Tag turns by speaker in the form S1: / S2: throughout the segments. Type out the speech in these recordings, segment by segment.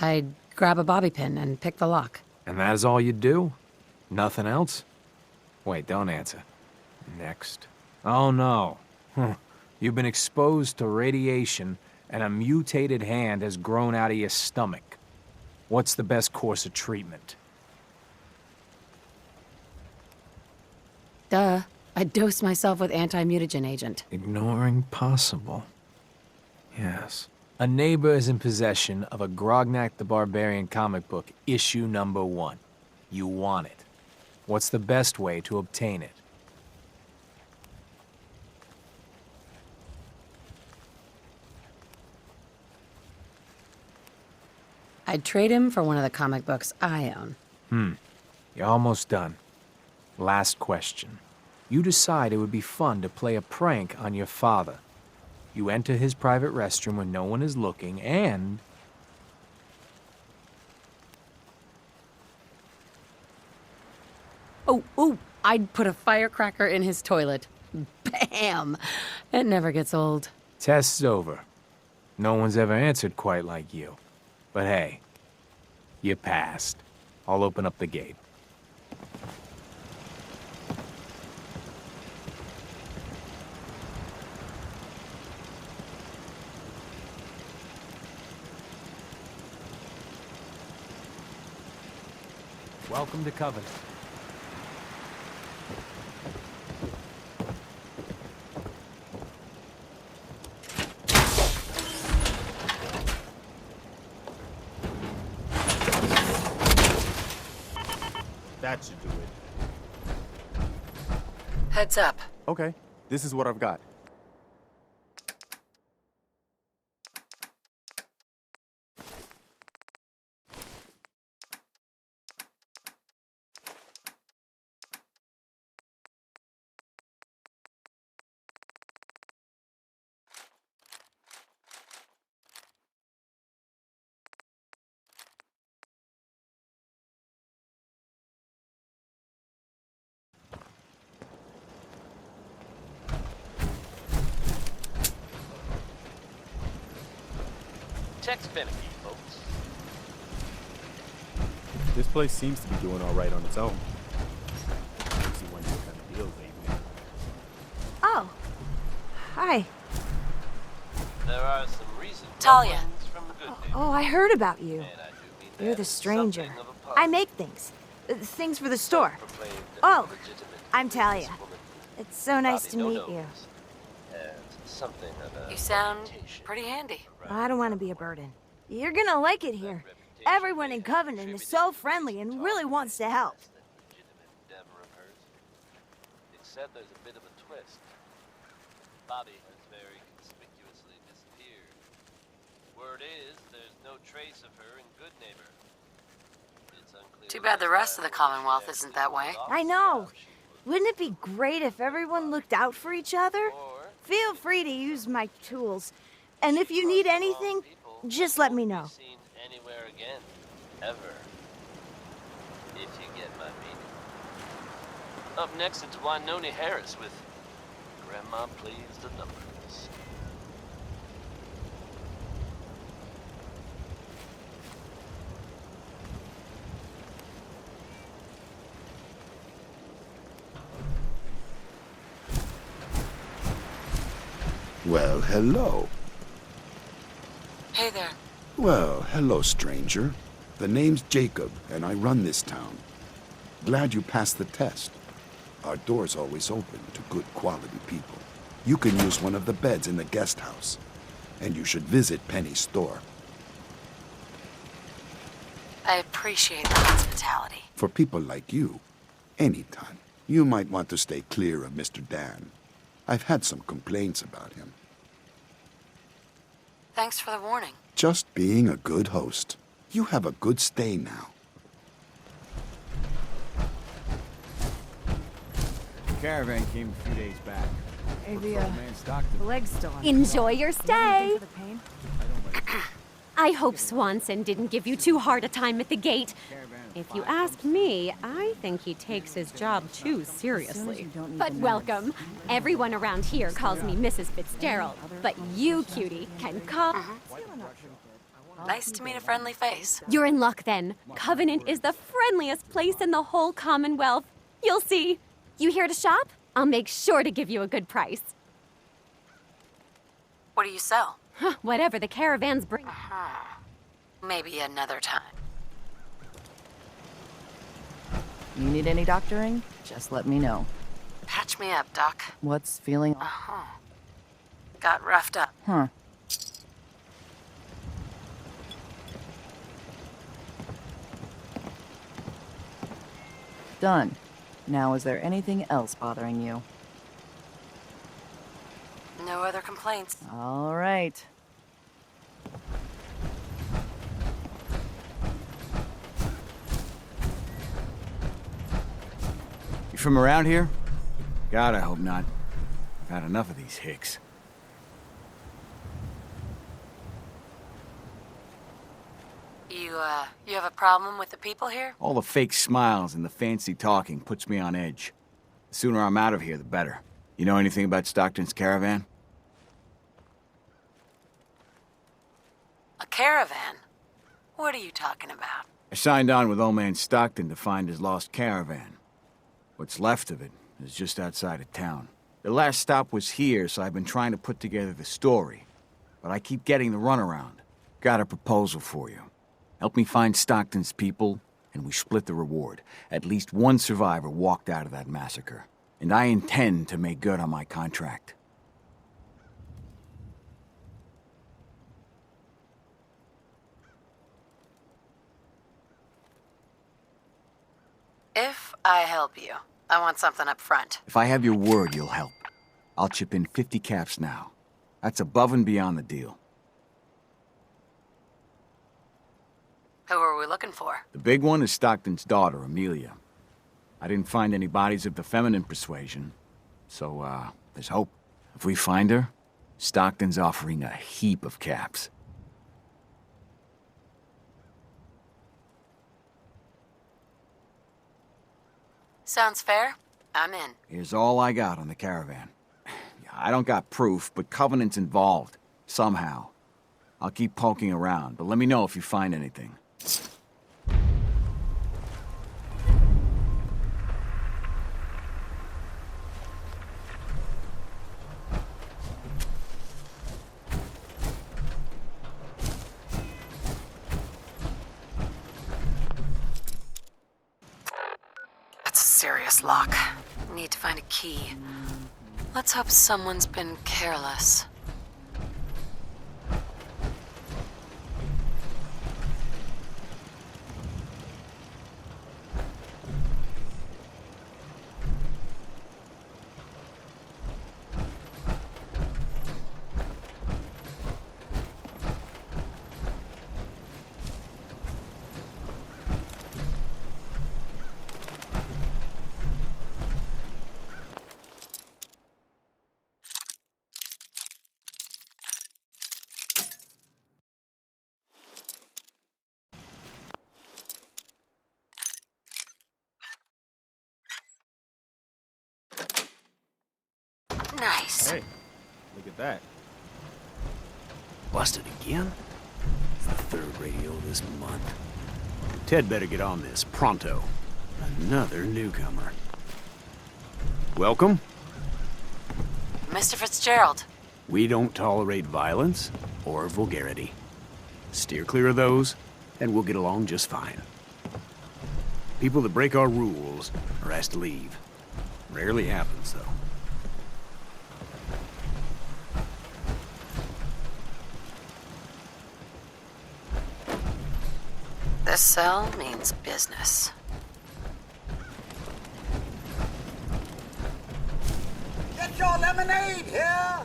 S1: I'd grab a bobby pin and pick the lock.
S2: And that is all you do? Nothing else? Wait, don't answer. Next. Oh no. You've been exposed to radiation and a mutated hand has grown out of your stomach. What's the best course of treatment?
S1: Duh. I'd dose myself with anti-mutagen agent.
S2: Ignoring possible. Yes. A neighbor is in possession of a Grognak the Barbarian comic book, issue number 1. You want it. What's the best way to obtain it?
S1: I'd trade him for one of the comic books I own.
S2: You're almost done. Last question. You decide it would be fun to play a prank on your father. You enter his private restroom when no one is looking, and...
S1: Oh, I'd put a firecracker in his toilet. Bam! It never gets old.
S2: Test's over. No one's ever answered quite like you. But hey, you passed. I'll open up the gate. Welcome to Convent.
S3: That should do it.
S1: Heads up.
S3: Okay, this is what I've got.
S4: Check's finicky, folks.
S3: This place seems to be doing all right on its own. Crazy one kind of deal lately.
S5: Oh. Hi.
S4: There are some recent
S1: Talia.
S4: rumblings from the good neighbor,
S5: Oh, I heard about you.
S4: and I do mean
S5: You're
S4: that
S5: the
S4: is
S5: stranger.
S4: something of a
S5: I
S4: positive.
S5: make things. Things for the store.
S4: Proclaimed
S5: Oh,
S4: legitimate
S5: I'm Talia.
S4: businesswoman.
S5: It's so nice to
S4: Bobby
S5: meet you.
S4: No-Nos, and something of a
S1: You sound
S4: reputation.
S1: pretty handy.
S5: I don't want to be a burden. You're gonna like it here. Everyone in Covenant is so friendly and really wants to help.
S4: Legitimate endeavor of hers. Except there's a bit of a twist. Bobby has very conspicuously disappeared. Word is, there's no trace of her in Good Neighbor. It's unclear.
S1: Too bad the rest of the Commonwealth isn't that way.
S5: I know. Wouldn't it be great if everyone looked out for each other? Feel free to use my tools. And if you need anything, just let me know.
S4: Seen anywhere again, ever. If you get my meaning. Up next, it's Wynoni Harris with Grandma Plays the Numbers.
S6: Well, hello.
S1: Hey there.
S6: Well, hello, stranger. The name's Jacob, and I run this town. Glad you passed the test. Our door's always open to good quality people. You can use one of the beds in the guest house. And you should visit Penny's store.
S1: I appreciate the hospitality.
S6: For people like you, anytime. You might want to stay clear of Mr. Dan. I've had some complaints about him.
S1: Thanks for the warning.
S6: Just being a good host. You have a good stay now.
S7: Caravan came a few days back.
S5: Hey,
S7: Man Stockton.
S5: the leg's still on.
S8: Enjoy your stay.
S5: For the pain?
S8: I hope Swanson didn't give you too hard a time at the gate. If you ask me, I think he takes his job too seriously. But welcome. Everyone around here calls me Mrs. Fitzgerald, but you, cutie, can call...
S1: Nice to meet a friendly face.
S8: You're in luck then. Covenant is the friendliest place in the whole Commonwealth. You'll see. You here to shop? I'll make sure to give you a good price.
S1: What do you sell?
S8: Whatever the caravans bring.
S1: Maybe another time.
S9: You need any doctoring? Just let me know.
S1: Patch me up, Doc.
S9: What's feeling?
S1: Got roughed up.
S9: Huh. Done. Now, is there anything else bothering you?
S1: No other complaints.
S9: All right.
S7: You from around here? God, I hope not. I've had enough of these hicks.
S1: You have a problem with the people here?
S7: All the fake smiles and the fancy talking puts me on edge. The sooner I'm out of here, the better. You know anything about Stockton's Caravan?
S1: A caravan? What are you talking about?
S7: I signed on with old man Stockton to find his lost caravan. What's left of it is just outside of town. The last stop was here, so I've been trying to put together the story. But I keep getting the runaround. Got a proposal for you. Help me find Stockton's people, and we split the reward. At least one survivor walked out of that massacre. And I intend to make good on my contract.
S1: If I help you, I want something up front.
S7: If I have your word, you'll help. I'll chip in 50 caps now. That's above and beyond the deal.
S1: Who are we looking for?
S7: The big one is Stockton's daughter, Amelia. I didn't find any bodies of the feminine persuasion, so, there's hope. If we find her, Stockton's offering a heap of caps.
S1: Sounds fair. I'm in.
S7: Here's all I got on the caravan. I don't got proof, but Covenant's involved. Somehow. I'll keep poking around, but let me know if you find anything.
S1: That's a serious lock. Need to find a key. Let's hope someone's been careless. Nice.
S3: Hey, look at that.
S10: Busted again? It's the third radio this month. Ted better get on this, pronto. Another newcomer. Welcome.
S1: Mr. Fitzgerald.
S10: We don't tolerate violence or vulgarity. Steer clear of those, and we'll get along just fine. People that break our rules are asked to leave. Rarely happens, though.
S1: This cell means business.
S11: Get your lemonade here!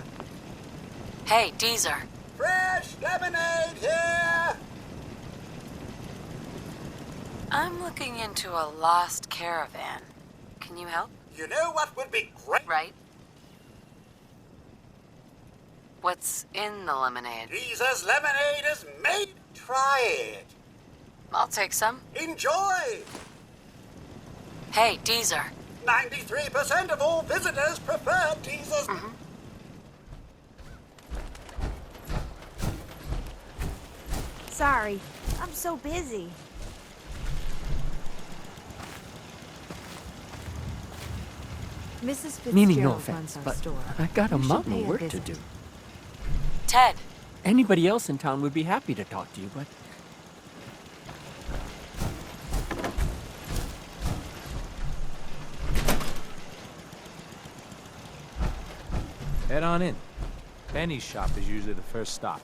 S1: Hey, Deezer.
S11: Fresh lemonade here!
S1: I'm looking into a lost caravan. Can you help?
S11: You know what would be great?
S1: Right. What's in the lemonade?
S11: Jesus lemonade is made. Try it.
S1: I'll take some.
S11: Enjoy!
S1: Hey, Deezer.
S11: 93% of all visitors prefer Jesus.
S5: Sorry, I'm so busy. Mrs.
S12: Meaning no
S5: Fitzgerald runs
S12: offense,
S5: our
S12: but
S5: store.
S12: I got a
S5: You should
S12: mountain
S5: pay
S12: of
S5: a
S12: work to
S5: visit.
S12: do.
S1: Ted,
S12: Anybody else in town would be happy to talk to you, but
S2: Head on in. Benny's shop is usually the first stop.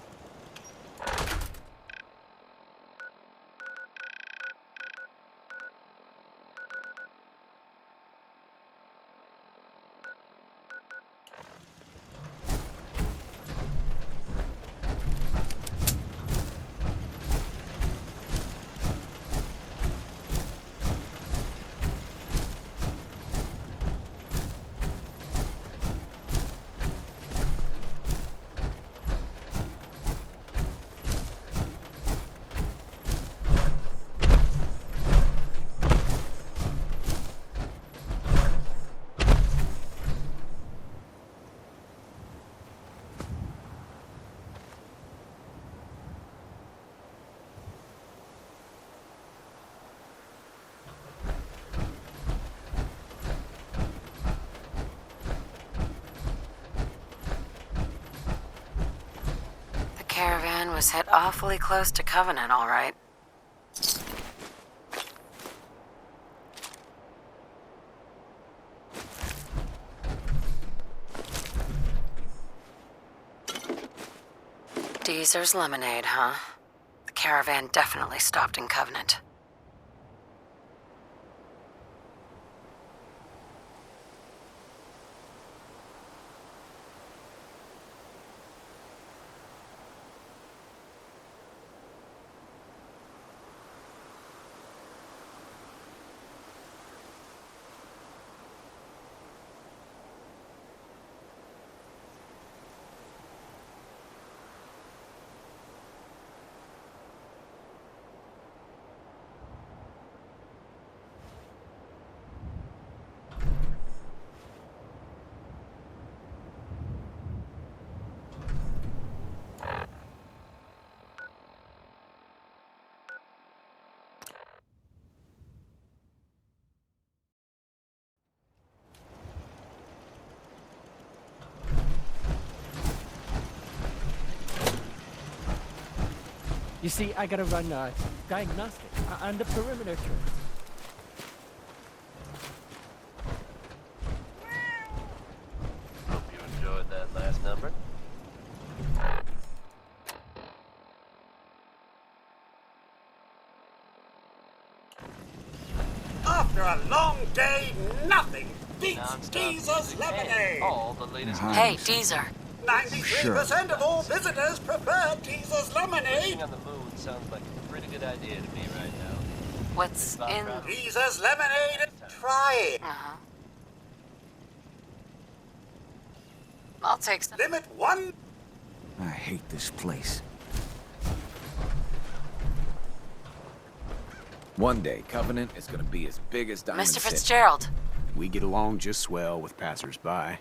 S1: the caravan was hit awfully close to Covenant, all right. Deezer's lemonade, huh? The caravan definitely stopped in Covenant.
S12: you see, I gotta run diagnostic on the perimeter turns.
S4: Hope you enjoyed that last number.
S11: After a long day, nothing beats
S4: Non-stop
S11: Deezer's
S4: music and
S11: lemonade.
S4: all the latest
S1: Hey, Deezer.
S11: 93% of all visitors prefer Deezer's lemonade.
S4: Being on the moon sounds like a pretty good idea to me right now.
S1: What's in...
S11: Deezer's lemonade. Try it.
S1: Uh-huh. I'll take some.
S11: Limit one.
S7: I hate this place.
S2: One day, Covenant is gonna be as big as Diamond
S1: Mr.
S2: City.
S1: Fitzgerald.
S10: We get along just swell with passersby.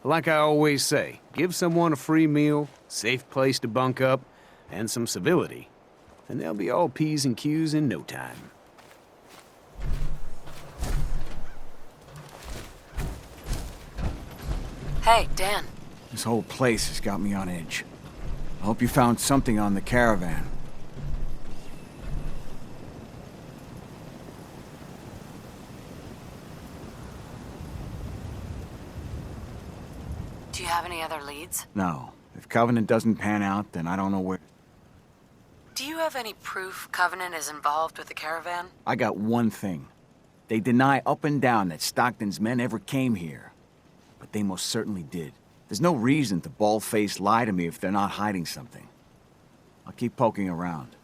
S10: Like I always say, give someone a free meal, safe place to bunk up, and some civility, and they'll be all P's and Q's in no time.
S1: Hey, Dan.
S7: This whole place has got me on edge. I hope you found something on the caravan.
S1: Do you have any other leads?
S7: No. If Covenant doesn't pan out, then I don't know where...
S1: Do you have any proof Covenant is involved with the caravan?
S7: I got one thing. They deny up and down that Stockton's men ever came here. But they most certainly did. There's no reason to bald-faced lie to me if they're not hiding something. I'll keep poking around.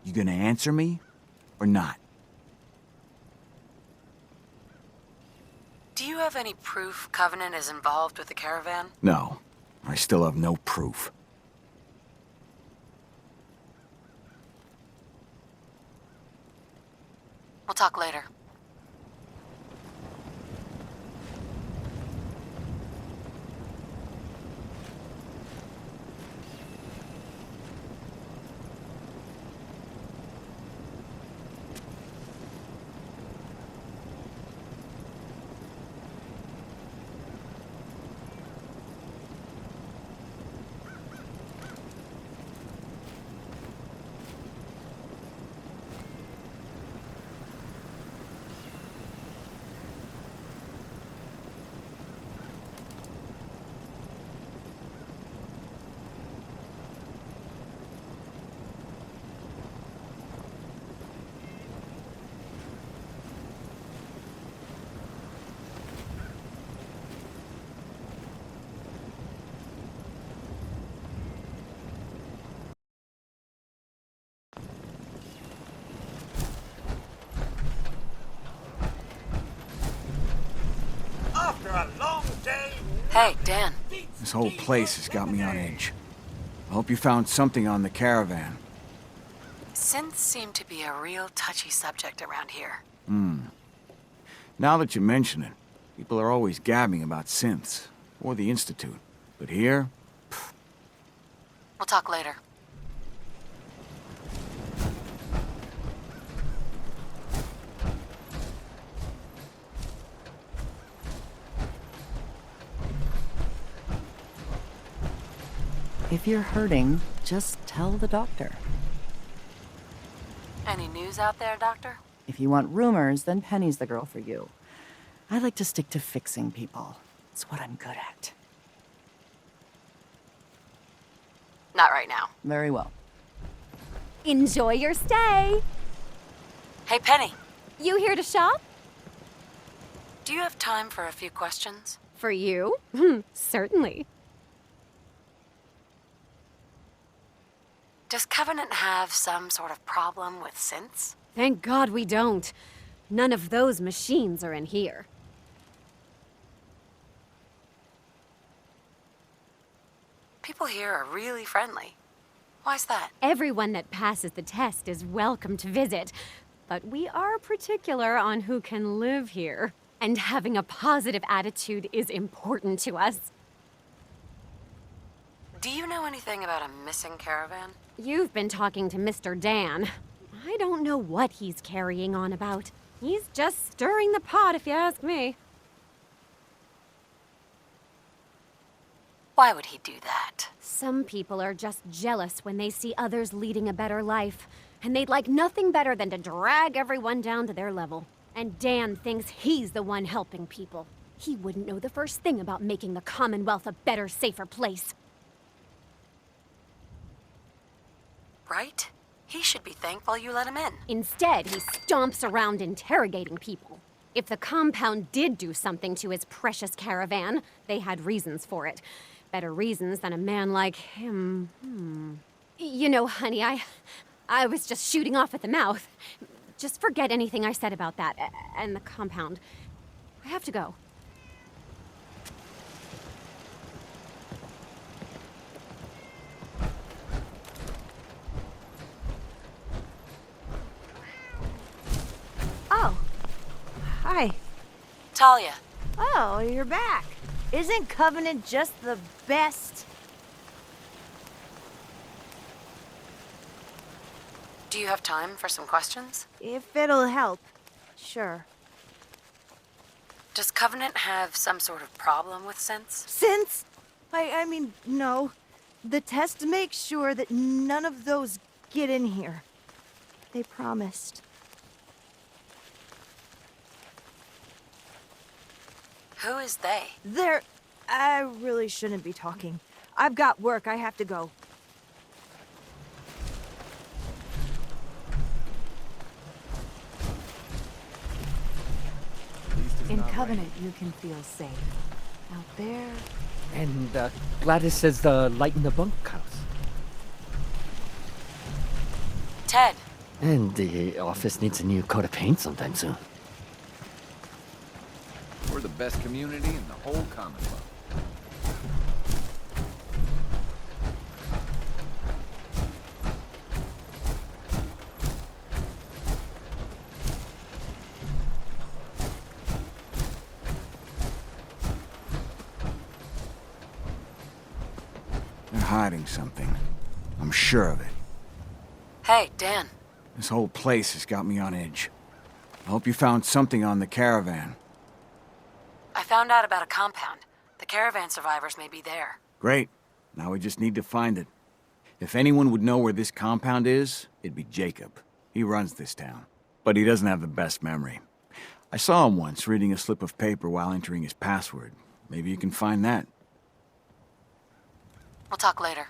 S7: You gonna answer me, or not?
S1: Do you have any proof Covenant is involved with the caravan?
S7: No. I still have no proof.
S1: We'll talk later.
S11: After a long day...
S1: Hey, Dan.
S7: This whole place has got me on edge. I hope you found something on the caravan.
S1: Synths seem to be a real touchy subject around here.
S7: Now that you mention it, people are always gabbing about synths, or the Institute. But here,
S1: We'll talk later.
S9: If you're hurting, just tell the doctor.
S1: Any news out there, Doctor?
S9: If you want rumors, then Penny's the girl for you. I like to stick to fixing people. It's what I'm good at.
S1: Not right now.
S9: Very well.
S8: Enjoy your stay.
S1: Hey, Penny.
S8: You here to shop?
S1: Do you have time for a few questions?
S8: For you? Certainly.
S1: Does Covenant have some sort of problem with synths?
S8: Thank God we don't. None of those machines are in here.
S1: People here are really friendly. Why's that?
S8: Everyone that passes the test is welcome to visit, but we are particular on who can live here. And having a positive attitude is important to us.
S1: Do you know anything about a missing caravan?
S8: You've been talking to Mr. Dan. I don't know what he's carrying on about. He's just stirring the pot, if you ask me.
S1: Why would he do that?
S8: Some people are just jealous when they see others leading a better life, and they'd like nothing better than to drag everyone down to their level. And Dan thinks he's the one helping people. He wouldn't know the first thing about making the Commonwealth a better, safer place.
S1: Right? He should be thankful you let him in.
S8: Instead, he stomps around interrogating people. If the compound did do something to his precious caravan, they had reasons for it. Better reasons than a man like him. You know, honey, I was just shooting off at the mouth. Just forget anything I said about that and the compound. I have to go.
S5: Oh. Hi.
S1: Talia.
S5: Oh, you're back. Isn't Covenant just the best?
S1: Do you have time for some questions?
S5: If it'll help. Sure.
S1: Does Covenant have some sort of problem with synths?
S5: Since? I mean, no. The test makes sure that none of those get in here. They promised.
S1: Who is they?
S5: I really shouldn't be talking. I've got work. I have to go.
S9: In Covenant, you can feel safe. Out there...
S12: And Gladys says the light in the bunkhouse.
S1: Ted.
S12: And the office needs a new coat of paint sometime soon.
S2: We're the best community in the whole Commonwealth.
S7: They're hiding something. I'm sure of it.
S1: Hey, Dan.
S7: This whole place has got me on edge. I hope you found something on the Caravan.
S1: I found out about a compound. The Caravan survivors may be there.
S7: Great. Now we just need to find it. If anyone would know where this compound is, it'd be Jacob. He runs this town. But he doesn't have the best memory. I saw him once reading a slip of paper while entering his password. Maybe you can find that.
S1: We'll talk later.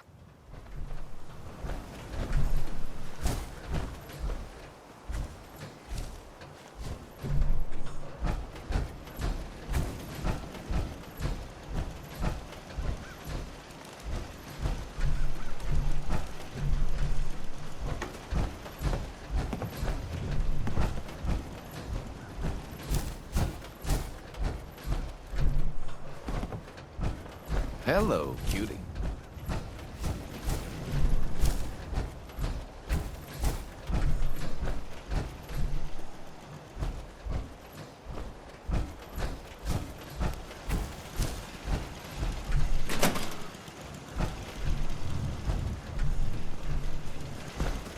S13: Hello, cutie.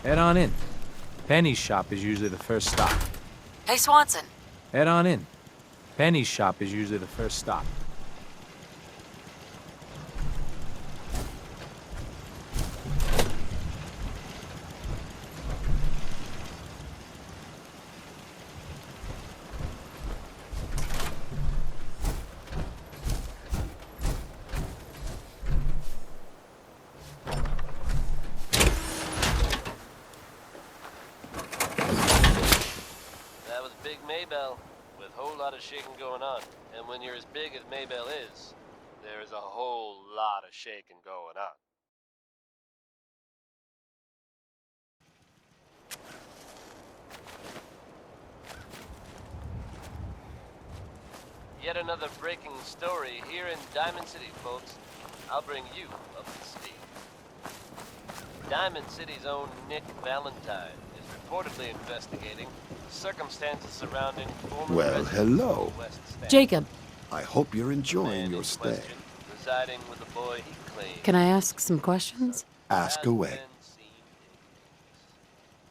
S2: Head on in. Penny's shop is usually the first stop.
S1: Hey, Swanson.
S2: Head on in. Penny's shop is usually the first stop.
S4: That was Big Maybell, with a whole lot of shaking going on. And when you're as big as Maybell is, there's a whole lot of shaking going on. Yet another breaking story here in Diamond City, folks. I'll bring you up to speed. Diamond City's own Nick Valentine is reportedly investigating the circumstances surrounding former
S6: Well,
S4: residents
S6: hello.
S4: of West Stand.
S1: Jacob,
S6: I hope you're
S4: Man
S6: enjoying
S4: in
S6: your stay.
S4: question, residing with a boy he claimed
S1: can I ask some questions?
S6: Ask
S4: has
S6: away.
S4: been seen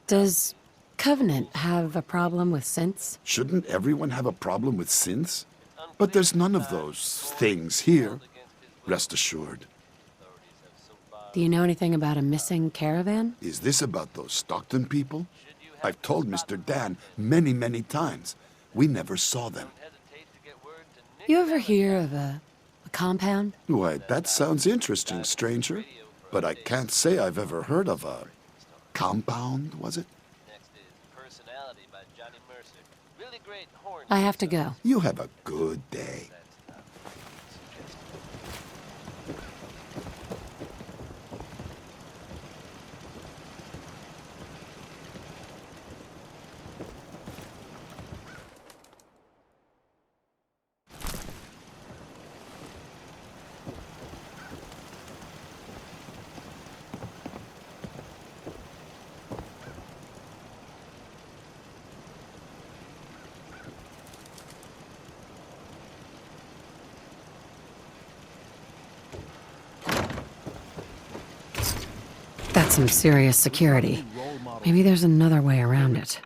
S1: Does Covenant have a problem with synths?
S6: Shouldn't everyone have a problem with synths? But there's none of those things here. Rest assured.
S1: Do you know anything about a missing caravan?
S6: Is this about those Stockton people? I've told Mr. Dan many, many times. We never saw them.
S1: You ever hear of a compound?
S6: Why, that sounds interesting, stranger. But I can't say I've ever heard of a compound, was it?
S4: Next is Personality by Johnny Mercer. Really great horn.
S1: I have to go.
S6: You have a good day.
S1: That's some serious security. Maybe there's another way around it.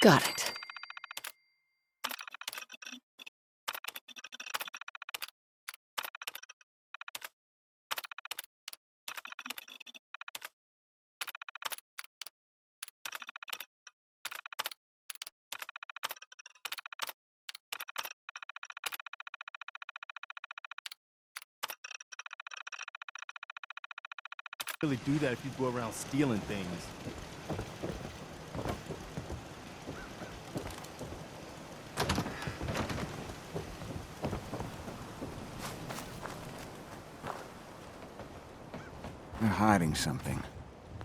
S1: Got it.
S3: Really do that if you go around stealing things.
S7: They're hiding something.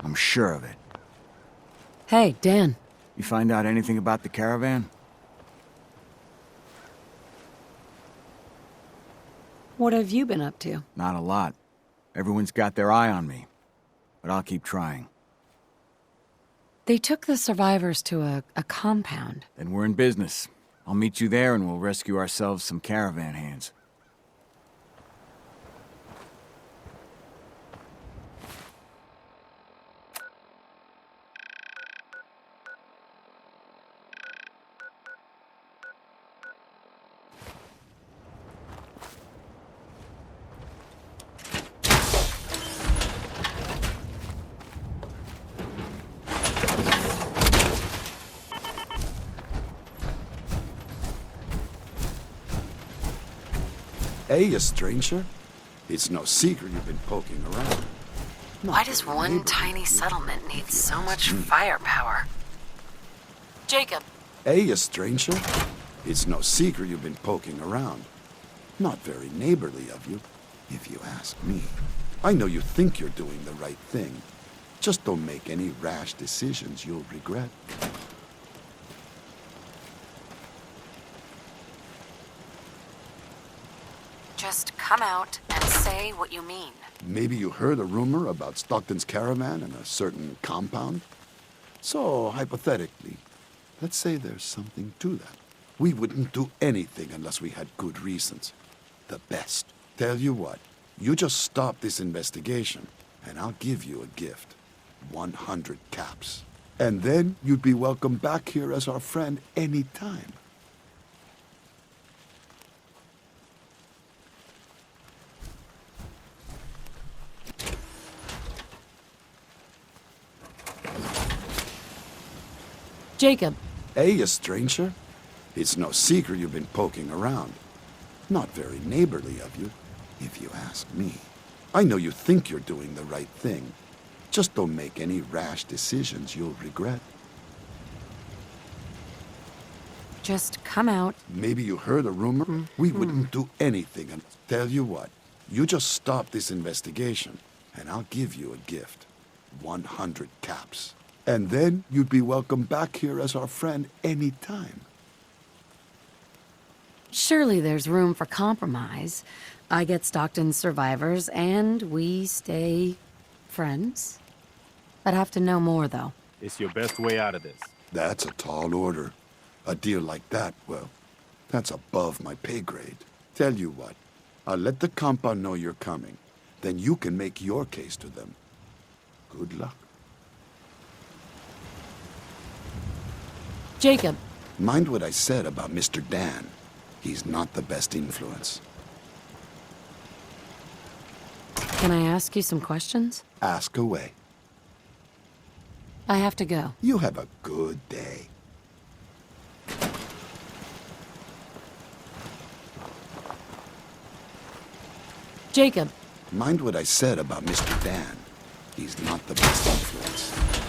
S7: I'm sure of it.
S1: Hey, Dan.
S7: You find out anything about the Caravan?
S1: What have you been up to?
S7: Not a lot. Everyone's got their eye on me. But I'll keep trying.
S1: They took the survivors to a compound.
S7: Then we're in business. I'll meet you there and we'll rescue ourselves some caravan hands.
S6: Hey, you stranger. It's no secret you've been poking around.
S1: Why does one tiny settlement need so much firepower? Jacob.
S6: Hey, you stranger. It's no secret you've been poking around. Not very neighborly of you, if you ask me. I know you think you're doing the right thing. Just don't make any rash decisions you'll regret.
S1: Just come out and say what you mean.
S6: Maybe you heard a rumor about Stockton's caravan and a certain compound? So, hypothetically, let's say there's something to that. We wouldn't do anything unless we had good reasons. The best. Tell you what, you just stop this investigation, and I'll give you a gift. 100 caps. And then you'd be welcome back here as our friend any time.
S1: Jacob.
S6: Hey, you stranger. It's no secret you've been poking around. Not very neighborly of you, if you ask me. I know you think you're doing the right thing. Just don't make any rash decisions you'll regret.
S1: Just come out.
S6: Maybe you heard a rumor. We wouldn't do anything and tell you what. You just stop this investigation, and I'll give you a gift. 100 caps. And then you'd be welcome back here as our friend any time.
S1: Surely there's room for compromise. I get Stockton's survivors, and we stay friends. I'd have to know more, though.
S3: It's your best way out of this.
S6: That's a tall order. A deal like that, well, that's above my pay grade. Tell you what, I'll let the compound know you're coming. Then you can make your case to them. Good luck.
S1: Jacob.
S6: Mind what I said about Mr. Dan. He's not the best influence.
S1: Can I ask you some questions?
S6: Ask away.
S1: I have to go.
S6: You have a good day.
S1: Jacob.
S6: Mind what I said about Mr. Dan. He's not the best influence.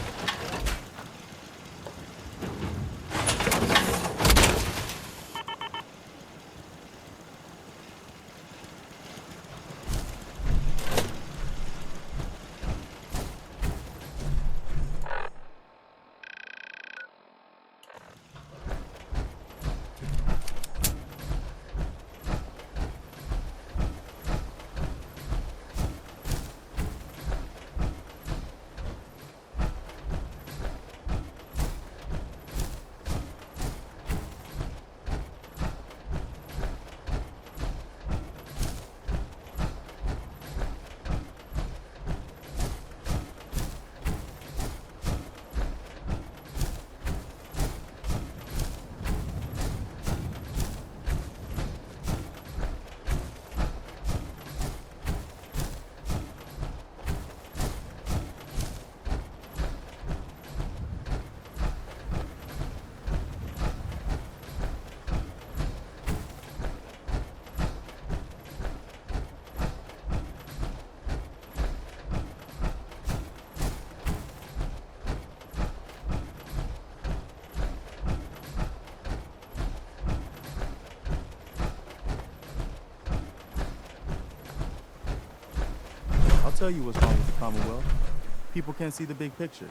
S3: I'll tell you what's wrong with the Commonwealth. People can't see the big picture.